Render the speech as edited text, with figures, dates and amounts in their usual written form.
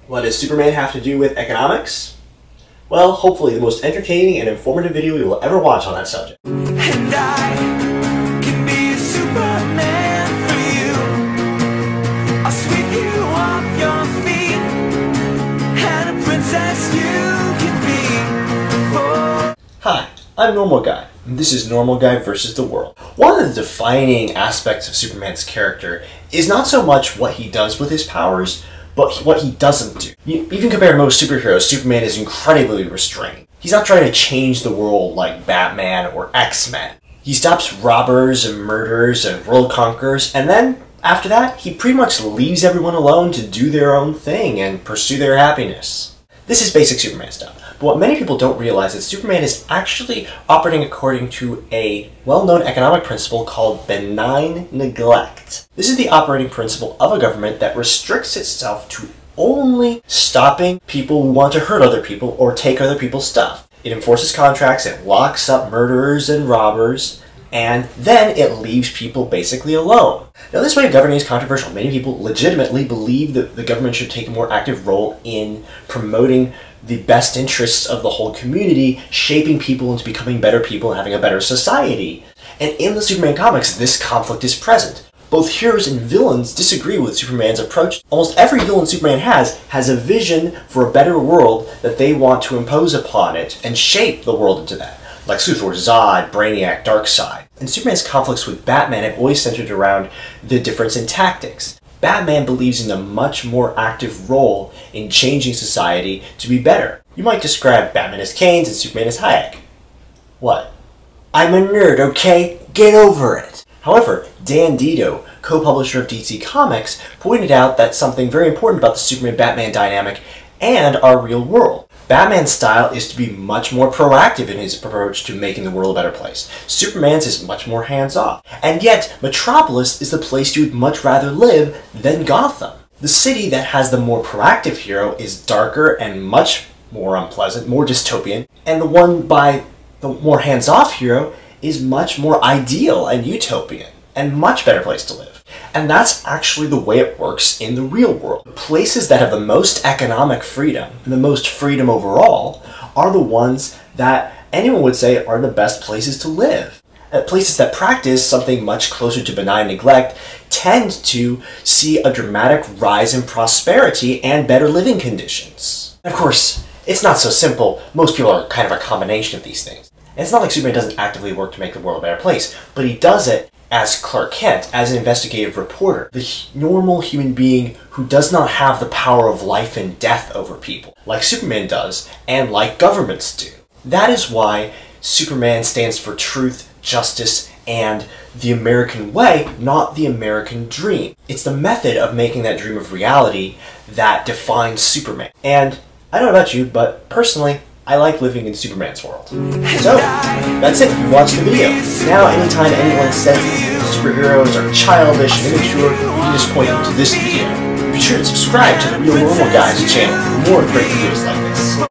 What does Superman have to do with economics? Well, hopefully the most entertaining and informative video you will ever watch on that subject. And I can be Superman for you. I'll sweep you off your feet, and a princess you can be. Hi, I'm Normal Guy, and this is Normal Guy vs. the World. One of the defining aspects of Superman's character is not so much what he does with his powers, but what he doesn't do. Even compared to most superheroes, Superman is incredibly restrained. He's not trying to change the world like Batman or X-Men. He stops robbers and murderers and world conquerors, and then, after that, he pretty much leaves everyone alone to do their own thing and pursue their happiness. This is basic Superman stuff. But what many people don't realize is Superman is actually operating according to a well-known economic principle called benign neglect. This is the operating principle of a government that restricts itself to only stopping people who want to hurt other people or take other people's stuff. It enforces contracts, it locks up murderers and robbers, and then it leaves people basically alone. Now, this way of governing is controversial. Many people legitimately believe that the government should take a more active role in promoting the best interests of the whole community, shaping people into becoming better people and having a better society. And in the Superman comics, this conflict is present. Both heroes and villains disagree with Superman's approach. Almost every villain Superman has a vision for a better world that they want to impose upon it and shape the world into that. Like Luthor, Zod, Brainiac, Darkseid. And Superman's conflicts with Batman have always centered around the difference in tactics. Batman believes in a much more active role in changing society to be better. You might describe Batman as Keynes and Superman as Hayek. What? I'm a nerd, okay? Get over it! However, Dan Didio, co-publisher of DC Comics, pointed out that something very important about the Superman-Batman dynamic and our real world. Batman's style is to be much more proactive in his approach to making the world a better place. Superman's is much more hands-off. And yet, Metropolis is the place you would much rather live than Gotham. The city that has the more proactive hero is darker and much more unpleasant, more dystopian, and the one by the more hands-off hero is much more ideal and utopian, and much better place to live. And that's actually the way it works in the real world. The places that have the most economic freedom, and the most freedom overall, are the ones that anyone would say are the best places to live. Places that practice something much closer to benign neglect tend to see a dramatic rise in prosperity and better living conditions. Of course, it's not so simple. Most people are kind of a combination of these things. And it's not like Superman doesn't actively work to make the world a better place, but he does it as Clark Kent, as an investigative reporter, the normal human being who does not have the power of life and death over people, like Superman does, and like governments do. That is why Superman stands for truth, justice, and the American way, not the American dream. It's the method of making that dream of reality that defines Superman. And I don't know about you, but personally, I like living in Superman's world. So, that's it. You watched the video. Now, anytime anyone says superheroes are childish and immature, you can just point them to this video. Be sure to subscribe to the Real Normal Guys channel for more great videos like this.